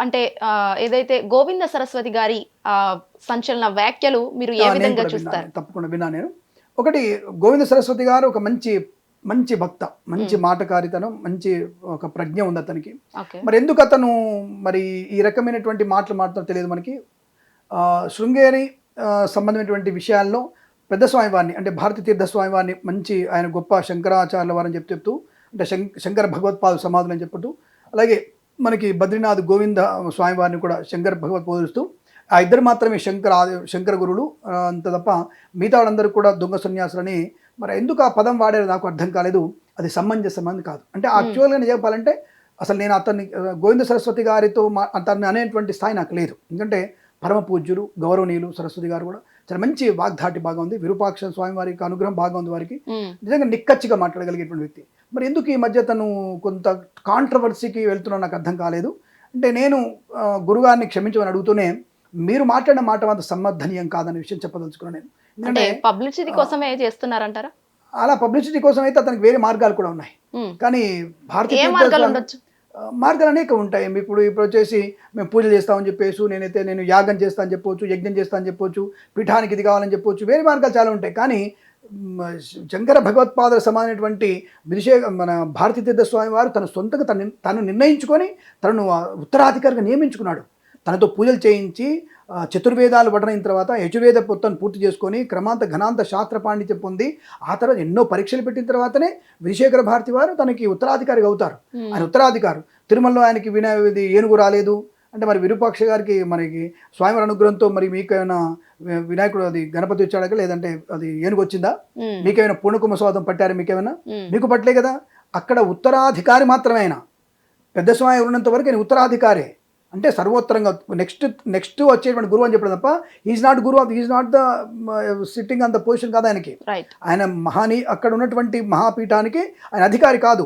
అంటే ఏదైతే గోవింద సరస్వతి గారి సంచలన వ్యాఖ్యలు మీరు ఏ విధంగా చూస్తారు? తప్పకుండా విన్నా నేను. ఒకటి, గోవింద సరస్వతి గారు ఒక మంచి మంచి భక్త, మంచి మాటకారితనం, మంచి ఒక ప్రజ్ఞ ఉంది అతనికి. మరి ఎందుకు అతను మరి ఈ రకమైనటువంటి మాటలు మాట్లాడతారో తెలియదు మనకి. శృంగేరి సంబంధమైనటువంటి విషయాల్లో పెద్ద స్వామివారిని అంటే భారతీ తీర్థ స్వామివారిని మంచి ఆయన గొప్ప శంకరాచార్యుల వారని చెప్తూ అంటే శంకర భగవత్పాద సమాధులు అని చెప్తూ, అలాగే మనకి బద్రీనాథ్ గోవింద స్వామివారిని కూడా శంకర భగవత్ పోలుస్తూ ఆ ఇద్దరు మాత్రమే శంకర గురువులు, అంత తప్ప మిగతా వాళ్ళందరూ కూడా దొంగ సన్యాసులని. మరి ఎందుకు ఆ పదం వాడారో నాకు అర్థం కాలేదు. అది సమంజసమైనది కాదు. అంటే యాక్చువల్గా చెప్పాలంటే అసలు నేను అతన్ని గోవింద సరస్వతి గారితో అతన్ని అనేటువంటి స్థాయి నాకు లేదు. ఎందుకంటే పరమ పూజ్యులు గౌరవనీయులు సరస్వతి గారు కూడా చాలా మంచి వాగ్ధాటి బాగా ఉంది. విరూపాక్ష స్వామి వారికి అనుగ్రహం బాగా ఉంది వారికి. నిజంగా నిక్కచ్చిగా మాట్లాడగలిగేటువంటి వ్యక్తి. మరి ఎందుకు ఈ మధ్య తను కొంత కాంట్రవర్సీకి వెళ్తున్నా నాకు అర్థం కాలేదు. అంటే నేను గురుగారిని క్షమించమని అడుగుతూనే మీరు మాట్లాడిన మాట మాత్రం సమర్థనీయం కాదనే విషయం చెప్పదలుచుకున్నాను నేను. ఎందుకంటే పబ్లిసిటీ కోసమే చేస్తున్నారంటారా? అలా పబ్లిసిటీ కోసం అయితే అతనికి వేరే మార్గాలు కూడా ఉన్నాయి. కానీ భారతీయ మార్గాలు అనేక ఉంటాయి. ఇప్పుడు వచ్చేసి మేము పూజలు చేస్తామని చెప్పేసి నేను యాగం చేస్తా అని చెప్పొచ్చు, యజ్ఞం చేస్తా అని చెప్పొచ్చు, పీఠానికి ఇది కావాలని చెప్పొచ్చు, వేరే మార్గాలు చాలా ఉంటాయి. కానీ శంకర భగవత్పాదుల సమానమైనటువంటి మన భారతీ తీర్థ స్వామి వారు తన సొంతంగా తను నిర్ణయించుకొని తనను ఉత్తరాధికారిగా నియమించుకున్నాడు. తనతో పూజలు చేయించి చతుర్వేదాలు పఠనైన తర్వాత యజుర్వేద పొత్తాన్ని పూర్తి చేసుకొని క్రమాంత ఘనాంత శాస్త్ర పాండిత్యం పొంది ఆ తర్వాత ఎన్నో పరీక్షలు పెట్టిన తర్వాతనే విజయశేఖర భారతి వారు తనకి ఉత్తరాధికారిగా అవుతారు. ఆయన ఉత్తరాధికారు. తిరుమలలో ఆయనకి ఏనుగు రాలేదు అంటే మరి విరూపాక్ష గారికి మనకి స్వామివారి అనుగ్రహంతో మరి మీకేమైనా వినాయకుడు అది గణపతి వచ్చాడక లేదంటే అది ఏనుగు వచ్చిందా? మీకేమైనా పూర్ణకుమ స్వాదం పట్టారా? మీకేమైనా? మీకు పట్టలే కదా. అక్కడ ఉత్తరాధికారి మాత్రమే ఆయన. పెద్ద స్వామి ఉన్నంత వరకు ఆయన ఉత్తరాధికారే. అంటే సర్వోత్తరంగా నెక్స్ట్ వచ్చేటువంటి గురువు అని చెప్పడం తప్ప is not Guru, is not the sitting on the position కాదు ఆయనకి. ఆయన అక్కడ ఉన్నటువంటి మహాపీఠానికి ఆయన అధికారి కాదు,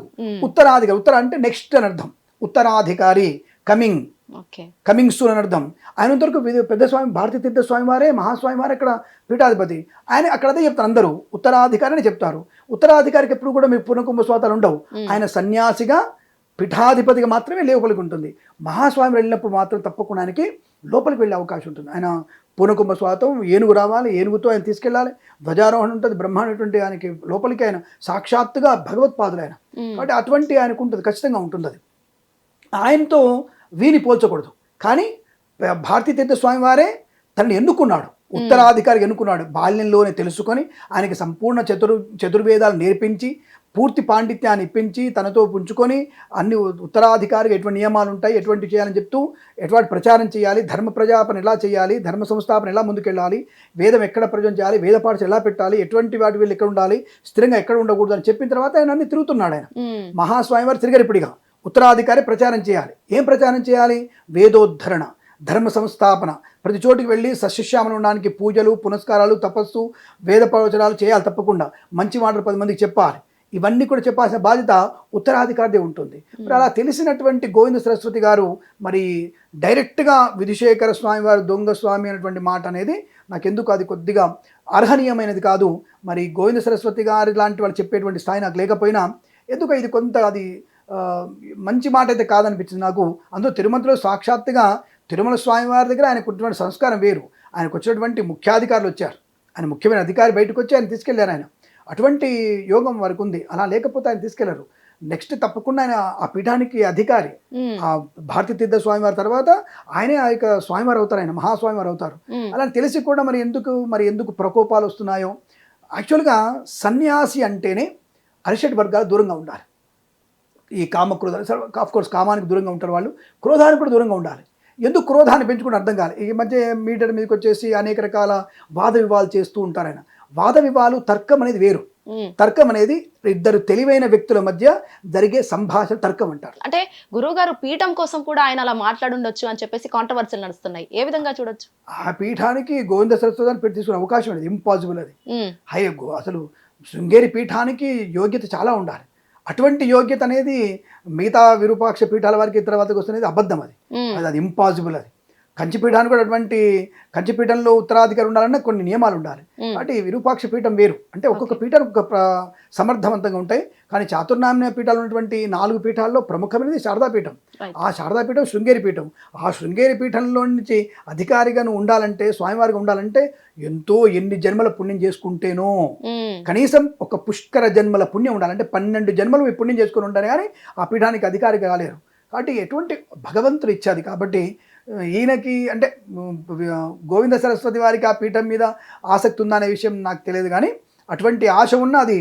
ఉత్తరాధికారి. ఉత్తర అంటే నెక్స్ట్ అని అర్థం. ఉత్తరాధికారి, కమింగ్ సూన్ అని అర్థం. ఆయన వరకు పెద్ద స్వామి భారతీ తీర్థ స్వామి వారే మహాస్వామి వారే అక్కడ పీఠాధిపతి. ఆయన అక్కడ అదే చెప్తారు, అందరూ ఉత్తరాధికారి అని చెప్తారు. ఉత్తరాధికారికి ఎప్పుడు కూడా మీకు పూర్ణకుంభ స్వాతాలు ఉండవు. ఆయన సన్యాసిగా పీఠాధిపతిగా మాత్రమే లోపలికి ఉంటుంది. మహాస్వామి వెళ్ళినప్పుడు మాత్రం తప్పకుండా ఆయనకి లోపలికి వెళ్ళే అవకాశం ఉంటుంది. ఆయన పూర్ణకుంభ స్వాతం ఏనుగు రావాలి, ఏనుగుతో ఆయన తీసుకెళ్ళాలి, ధ్వజారోహణ ఉంటుంది, బ్రహ్మాండటువంటి ఆయనకి లోపలికి ఆయన సాక్షాత్తుగా భగవత్పాదులు ఆయన. కాబట్టి అటువంటి ఆయనకు ఉంటుంది, ఖచ్చితంగా ఉంటుంది. అది ఆయనతో వీని పోల్చకూడదు. కానీ భారతీ తీర్థ స్వామి వారే తనని ఎన్నుకున్నాడు, ఉత్తరాధికారికి ఎన్నుకున్నాడు. బాల్యంలోనే తెలుసుకొని ఆయనకి సంపూర్ణ చతుర్వేదాలు నేర్పించి పూర్తి పాండిత్యాన్ని ఇప్పించి తనతో పుంచుకొని అన్ని ఉత్తరాధికారిగా ఎటువంటి నియమాలు ఉంటాయి, ఎటువంటి చేయాలని చెప్తూ ఎటువంటి ప్రచారం చేయాలి, ధర్మ ప్రజాపన ఎలా చేయాలి, ధర్మ సంస్థాపన ఎలా ముందుకెళ్ళాలి, వేదం ఎక్కడ ప్రజలు చేయాలి, వేద పాఠశాల ఎలా పెట్టాలి, ఎటువంటి వాటి వీళ్ళు ఎక్కడ ఉండాలి, స్థిరంగా ఎక్కడ ఉండకూడదు అని చెప్పిన తర్వాత ఆయన అన్ని తిరుగుతున్నాడు. ఆయన మహాస్వామి వారు తిరిగారు. ఇప్పుడుగా ఉత్తరాధికారి ప్రచారం చేయాలి. ఏం ప్రచారం చేయాలి? వేదోద్ధరణ, ధర్మ సంస్థాపన, ప్రతి చోటికి వెళ్ళి సశిష్యామలు ఉండడానికి పూజలు పునస్కారాలు తపస్సు వేద ప్రవచనాలు చేయాలి. తప్పకుండా మంచి మాటలు 10 మందికి చెప్పాలి. ఇవన్నీ కూడా చెప్పాల్సిన బాధ్యత ఉత్తరాధికారిదే ఉంటుంది. మరి అలా తెలిసినటువంటి గోవింద సరస్వతి గారు మరి డైరెక్ట్గా విధుశేఖర స్వామి వారు దొంగ స్వామి అనేటువంటి మాట అనేది నాకెందుకు అది కొద్దిగా అర్హనీయమైనది కాదు. మరి గోవింద సరస్వతి గారు లాంటి వాళ్ళు చెప్పేటువంటి స్థాయి నాకు లేకపోయినా ఎందుకు ఇది కొంత అది మంచి మాట అయితే కాదనిపించింది నాకు. అందులో తిరుమలలో సాక్షాత్తుగా తిరుమల స్వామి వారి దగ్గర ఆయనకు ఉన్నటువంటి సంస్కారం వేరు. ఆయనకు వచ్చినటువంటి ముఖ్యాధికారులు వచ్చారు, ఆయన ముఖ్యమైన అధికారి బయటకు వచ్చి ఆయన తీసుకెళ్లారు. ఆయన అటువంటి యోగం వారికి ఉంది. అలా లేకపోతే ఆయన తీసుకెళ్లరు. నెక్స్ట్ తప్పకుండా ఆయన ఆ పీఠానికి అధికారి. ఆ భారతీ తీర్థ స్వామివారి తర్వాత ఆయనే ఆ యొక్క స్వామివారు అవుతారు, ఆయన మహాస్వామివారు అవుతారు. అలా తెలిసి కూడా మరి ఎందుకు ప్రకోపాలు వస్తున్నాయో. యాక్చువల్గా సన్యాసి అంటేనే అరిషడ్ వర్గాలు దూరంగా ఉండాలి. ఈ కామక్రోధాలు ఆఫ్కోర్స్ కామానికి దూరంగా ఉంటారు వాళ్ళు, క్రోధానికి కూడా దూరంగా ఉండాలి. ఎందుకు క్రోధాన్ని పెంచుకుని అర్థం కాలేదు. ఈ మధ్య మీటర్ మీదకి వచ్చేసి అనేక రకాల వాద వివాదాలు చేస్తూ ఉంటారు. ఆయన వాద వివాదాలు, తర్కం అనేది వేరు. తర్కం అనేది ఇద్దరు తెలివైన వ్యక్తుల మధ్య జరిగే సంభాషణ తర్కం అంటారు. అంటే గురువు గారు పీఠం కోసం కూడా ఆయన అలా మాట్లాడుండొచ్చు అని చెప్పేసి కాంట్రవర్సీలు నడుస్తున్నాయి. ఏ విధంగా చూడొచ్చు? ఆ పీఠానికి గోవింద సరస్వతి పెట్టి తీసుకునే అవకాశం అనేది ఇంపాసిబుల్. అది అసలు శృంగేరి పీఠానికి యోగ్యత చాలా ఉండాలి. అటువంటి యోగ్యత అనేది మిగతా విరూపాక్ష పీఠాల వారికి తర్వాతకి వస్తున్నది అబద్ధం. అది ఇంపాసిబుల్. అది కంచిపీఠానికి కూడా అటువంటి కంచిపీఠంలో ఉత్తరాధికారి ఉండాలన్నా కొన్ని నియమాలు ఉండాలి. కాబట్టి విరూపాక్ష పీఠం వేరు, అంటే ఒక్కొక్క పీఠానికి ఒక సమర్థవంతంగా ఉంటాయి. కానీ చాతుర్నామ్య పీఠాలు ఉన్నటువంటి 4 పీఠాల్లో ప్రముఖమైనది శారదాపీఠం. ఆ శారదాపీఠం శృంగేరి పీఠం. ఆ శృంగేరి పీఠంలో నుంచి అధికారిగా నువ్వు ఉండాలంటే, స్వామివారిగా ఉండాలంటే ఎన్ని జన్మల పుణ్యం చేసుకుంటేనో, కనీసం ఒక పుష్కర జన్మల పుణ్యం ఉండాలి. అంటే 12 జన్మలు మీ పుణ్యం చేసుకుని ఉంటారు కానీ ఆ పీఠానికి అధికారిగా కాలేరు. కాబట్టి ఎటువంటి భగవంతుడు ఇచ్చేది. కాబట్టి ఈయనకి అంటే గోవింద సరస్వతి వారికి ఆ పీఠం మీద ఆసక్తి ఉందనే విషయం నాకు తెలియదు, కానీ అటువంటి ఆశ ఉన్న అది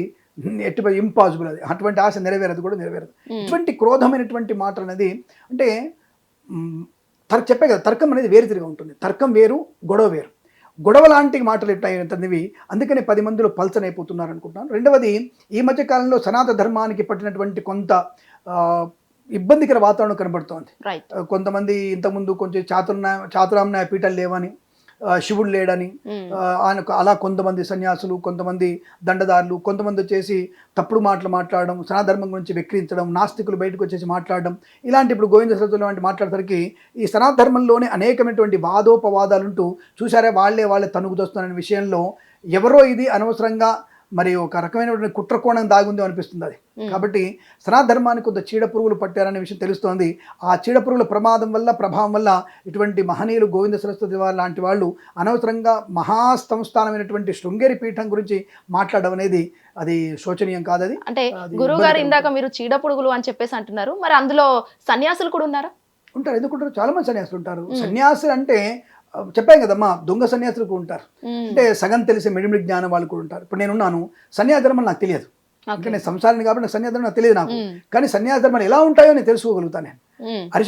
ఇంపాసిబుల్. అది అటువంటి ఆశ నెరవేరదు, కూడా నెరవేరదు. ఇటువంటి క్రోధమైనటువంటి మాటలు అనేది అంటే చెప్పే కదా, తర్కం అనేది వేరు తిరిగి ఉంటుంది. తర్కం వేరు, గొడవ వేరు. గొడవ లాంటి మాటలు ఎట్లయినవి, అందుకని 10 మందిలో పల్చనైపోతున్నారు అనుకుంటున్నాను. రెండవది, ఈ మధ్య కాలంలో సనాతన ధర్మానికి పట్టినటువంటి కొంత ఇబ్బందికర వాతావరణం కనబడుతోంది. కొంతమంది ఇంతకుముందు కొంచెం చాతురామ్నాయ పీఠాలు లేవని, శివుడు లేడని, ఆయనకు అలా కొంతమంది సన్యాసులు, కొంతమంది దండదారులు, కొంతమంది వచ్చేసి తప్పుడు మాటలు మాట్లాడడం, సనాధర్మం గురించి వెక్కిరించడం, నాస్తికులు బయటకు వచ్చేసి మాట్లాడడం, ఇలాంటి ఇప్పుడు గోవింద సరస్వతి వంటి మాట్లాడేసరికి ఈ సనాధర్మంలోనే అనేకమైనటువంటి వాదోపవాదాలుంటూ చూసారే వాళ్ళే తనుగుదొస్తున్న విషయంలో ఎవరో ఇది అనవసరంగా మరి ఒక రకమైనటువంటి కుట్రకోణం దాగుంది అనిపిస్తుంది అది. కాబట్టి సనాధర్మానికి కొంత చీడ పురుగులు పట్టారనే విషయం తెలుస్తోంది. ఆ చీడ పురుగుల ప్రమాదం వల్ల, ప్రభావం వల్ల ఇటువంటి మహనీయులు గోవింద సరస్వతి వారు లాంటి వాళ్ళు అనవసరంగా మహాసంస్థానమైనటువంటి శృంగేరి పీఠం గురించి మాట్లాడడం అనేది అది శోచనీయం కాదు. అది అంటే గురువు గారు ఇందాక మీరు చీడ పురుగులు అని చెప్పేసి అంటున్నారు, మరి అందులో సన్యాసులు కూడా ఉన్నారా? ఉంటారు, ఎందుకుంటారు, చాలా మంది సన్యాసులు ఉంటారు. సన్యాసులు అంటే చెప్పాను కదమ్మా, దొంగ సన్యాసులు కూడా ఉంటారు. అంటే సగం తెలిసే మిడిమిడి జ్ఞానం వాళ్ళు కూడా ఉంటారు. ఇప్పుడు నేనున్నాను, సన్యాసధర్మం నాకు తెలియదు, అంటే నేను సంసారాన్ని కాబట్టి సన్యాసధర్మం నాకు తెలియదు నాకు, కానీ సన్యాసధర్మాలు ఎలా ఉంటాయో నేను తెలుసుకోగలుగుతాను నేను.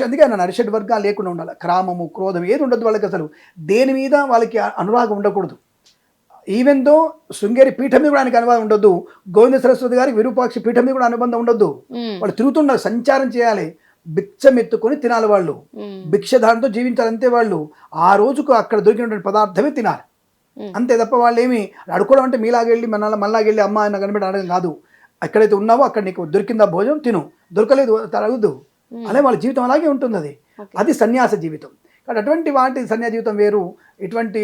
అందుకే నన్ను అరిషడ్ వర్గాలు లేకుండా ఉండాలి. క్రామము, క్రోధం ఏది ఉండదు వాళ్ళకి, అసలు దేని మీద వాళ్ళకి అనురాగం ఉండకూడదు. ఈవెన్ దో శృంగేరి పీఠం మీద కూడా ఆయనకి అనుబంధం ఉండొద్దు, గోవింద సరస్వతి గారికి విరూపాక్ష పీఠం మీద కూడా అనుబంధం ఉండొద్దు. వాళ్ళు తిరుగుతున్నారు, సంచారం చేయాలి, భిక్షమెత్తుకొని తినాలి, వాళ్ళు భిక్షధారంతో జీవించాలంతే. వాళ్ళు ఆ రోజుకు అక్కడ దొరికినటువంటి పదార్థమే తినాలి అంతే తప్ప వాళ్ళు ఏమి అడుకోవడం అంటే మీలాగెళ్ళి మళ్ళాగెళ్ళి అమ్మ ఆయన కనిపెట్టి అడగడం కాదు. ఎక్కడైతే ఉన్నావో అక్కడ నీకు దొరికిందా భోజనం తిను, దొరకలేదు అడగద్దు. అదే వాళ్ళ జీవితం అలాగే ఉంటుంది. అది సన్యాస జీవితం. కాబట్టి అటువంటి వాటి సన్యాస జీవితం వేరు, ఇటువంటి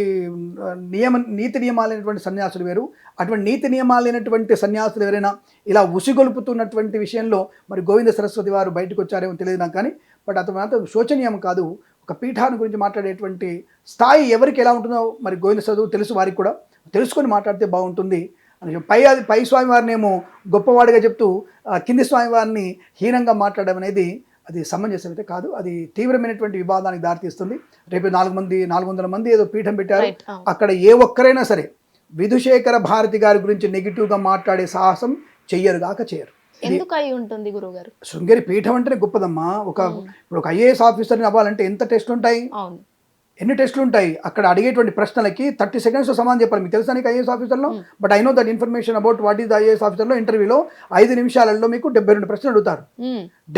నీతి నియమాలైనటువంటి సన్యాసులు వేరు. అటువంటి నీతి నియమాలైనటువంటి సన్యాసులు ఎవరైనా ఇలా ఉసిగొలుపుతున్నటువంటి విషయంలో మరి గోవింద సరస్వతి వారు బయటకు వచ్చారేమో తెలియదు నాకు, కానీ బట్ అతను మాత్రం శోచనీయం కాదు. ఒక పీఠాన్ని గురించి మాట్లాడేటువంటి స్థాయి ఎవరికి ఎలా ఉంటుందో మరి గోవింద చదువు తెలుసు, వారికి కూడా తెలుసుకొని మాట్లాడితే బాగుంటుంది అని పై స్వామివారినేమో గొప్పవాడిగా చెప్తూ కింది స్వామివారిని హీనంగా మాట్లాడడం అనేది అది సమంజసం అయితే కాదు. అది తీవ్రమైనటువంటి వివాదానికి దారితీస్తుంది. రేపు 400 మంది ఏదో పీఠం పెట్టారు, అక్కడ ఏ ఒక్కరైనా సరే విధుశేఖర భారతి గారి గురించి నెగిటివ్గా మాట్లాడే సాహసం చెయ్యరుగాక చేయరు. ఎందుకు అయి ఉంటుంది గురువుగారు? శృంగేరి పీఠం అంటేనే గొప్పదమ్మా. ఇప్పుడు ఒక ఐఏఎస్ ఆఫీసర్ని అవ్వాలంటే ఎంత టెస్టులు ఉంటాయి, ఎన్ని టెస్టులు ఉంటాయి. అక్కడ అడిగేటువంటి ప్రశ్నలకి 30 సెకండ్స్లో సమాధానం చెప్పాలి. మీకు తెలుసా నీకు ఐఏఎస్ ఆఫీసర్లో? But I know that information about what is the IAS ఆఫీసర్లో ఇంటర్వ్యూలో 5 నిమిషాలలో మీకు 72 ప్రశ్నలు అడుగుతారు.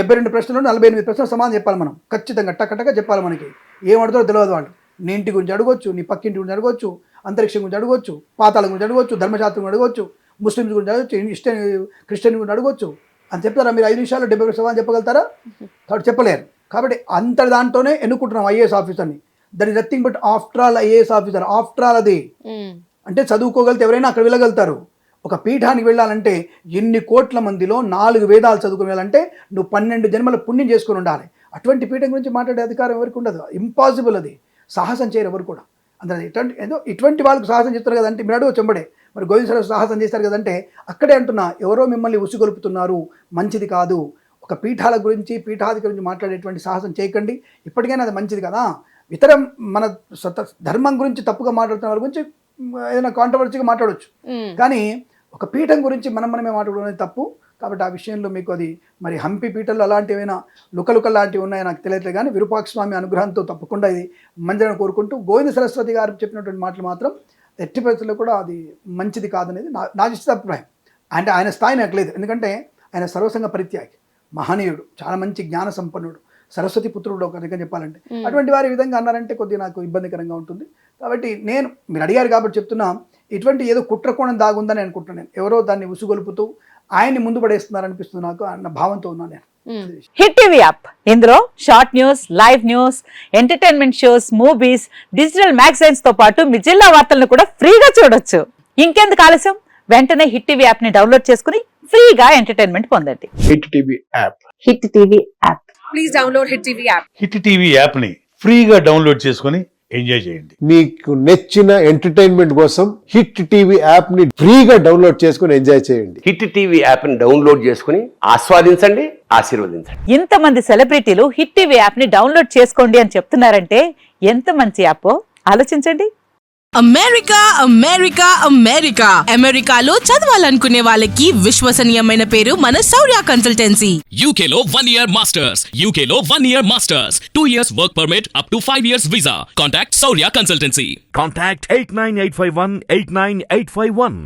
72 ప్రశ్నలు 48 ప్రశ్నలు సమాధానం చెప్పాలి మనం, ఖచ్చితంగా టక్కటక్క చెప్పాలి. మనకి ఏం అడుగుతారో తెలియదు. వాళ్ళు నీ ఇంటి గురించి అడగొచ్చు, నీ పక్కింటి గురించి అడగొచ్చు, అంతరిక్షం గురించి అడగొచ్చు, పాతాళం గురించి అడగొచ్చు, ధర్మశాస్త్రం అడగొచ్చు, ముస్లిమ్స్ గురించి అడగొచ్చు, క్రిస్టియన్ గురించి అడగొచ్చు అని చెప్తారా? మీరు 5 నిమిషాల్లో 70 సమాధానం చెప్పగలుగుతారా? కాబట్టి చెప్పలేరు. కాబట్టి అంత దాంట్లోనే ఎన్నుకుంటున్నాం ఐఏఎస్ ఆఫీసర్ని. That is nothing but after all IAS officer. After all అది అంటే చదువుకోగలిగితే ఎవరైనా అక్కడ వెళ్ళగలుగుతారు. ఒక పీఠానికి వెళ్ళాలంటే ఎన్ని కోట్ల మందిలో 4 వేదాలు చదువుకుని వెళ్ళాలంటే నువ్వు 12 జన్మల పుణ్యం చేసుకుని ఉండాలి. అటువంటి పీఠం గురించి మాట్లాడే అధికారం ఎవరికి ఉండదు. ఇంపాసిబుల్. అది సాహసం చేయరు ఎవరు కూడా. అందులో ఇటువంటి వాళ్ళకి సాహసం చేస్తారు కదంటే మీరు అడుగు చెంబడే మరి గోవింద సరస్వతి సాహసం చేస్తారు కదంటే అక్కడే అంటున్నా, ఎవరో మిమ్మల్ని ఉసిగొలుపుతున్నారు, మంచిది కాదు. ఒక పీఠాల గురించి పీఠాధికారి గురించి మాట్లాడేటువంటి సాహసం చేయకండి. ఇప్పటికైనా అది మంచిది కదా. ఇతర మన ధర్మం గురించి తప్పుగా మాట్లాడుతున్న వాళ్ళ గురించి ఏదైనా కాంట్రవర్సీగా మాట్లాడవచ్చు, కానీ ఒక పీఠం గురించి మనమే మాట్లాడడం అనేది తప్పు. కాబట్టి ఆ విషయంలో మీకు అది మరి హంపి పీఠంలో అలాంటివి ఏమైనా లుకలుకలు లాంటివి ఉన్నాయో నాకు తెలియట్లేదు, కానీ విరూపాక్ష స్వామి అనుగ్రహంతో తప్పకుండా ఇది మంచిదని కోరుకుంటూ గోవింద సరస్వతి గారు చెప్పినటువంటి మాటలు మాత్రం ఎట్టి పరిస్థితుల్లో కూడా అది మంచిది కాదనేది నా నిశ్చిత అభిప్రాయం. అంటే ఆయన స్థాయి నాకు లేదు, ఎందుకంటే ఆయన సర్వసంగ పరిత్యాగి, మహనీయుడు, చాలా మంచి జ్ఞాన సంపన్నుడు, సరస్వతి పుత్రుడు ఒక రకంగా చెప్పాలంటే. అటువంటి వారి విధంగా అన్నారంటే కొద్దిగా నాకు ఇబ్బందికరంగా ఉంటుంది. కాబట్టి మీరు అడిగారు కాబట్టి చెప్తున్నా, ఇటువంటి ఏదో కుట్రకోణం దాగుందని అనుకుంటున్నాను. ఎవరో దాన్ని ఉసుగొలుపుతూ ఆయన్ని ముందు పడేస్తున్నారు అనిపిస్తుంది నాకు అన్న భావంతో ఉన్నాను నేను. హిట్ టీవీ యాప్, ఇందులో short news, live news, entertainment shows, movies, digital magazines తో పాటు మీ జిల్లా వార్తలను కూడా ఫ్రీగా చూడొచ్చు. ఇంకెందుకు ఆలస్యం, వెంటనే హిట్ టీవీ యాప్ ని డౌన్లోడ్ చేసుకుని ఫ్రీగా ఎంటర్టైన్మెంట్ పొందండి. Hit TV app. Hit TV app. Please download hit TV app. Hit TV app ని ఫ్రీగా డౌన్లోడ్ చేసుకొని ఎంజాయ్ చేయండి. మీకు నచ్చిన ఎంటర్టైన్మెంట్ కోసం హిట్ టీవీ యాప్ ని ఫ్రీగా డౌన్లోడ్ చేసుకొని ఎంజాయ్ చేయండి. హిట్ టీవీ యాప్ ని డౌన్లోడ్ చేసుకుని ఆస్వాదించండి, ఆశీర్వదించండి. ఇంతమంది సెలబ్రిటీలు హిట్ టీవీ యాప్ ని డౌన్లోడ్ చేసుకోండి అని చెప్తున్నారంటే ఎంత మంచి యాప్ ఆలోచించండి. అమెరికా అమెరికా అమెరికా అమెరికాలో చదవాలనుకునే వాళ్ళకి విశ్వసనీయమైన పేరు మన శౌర్య కన్సల్టెన్సీ. UK లో 1 year masters. UK లో 1 year masters. 2 years work permit up to 5 years visa. Contact Saurya Consultancy. Contact 89851 89851.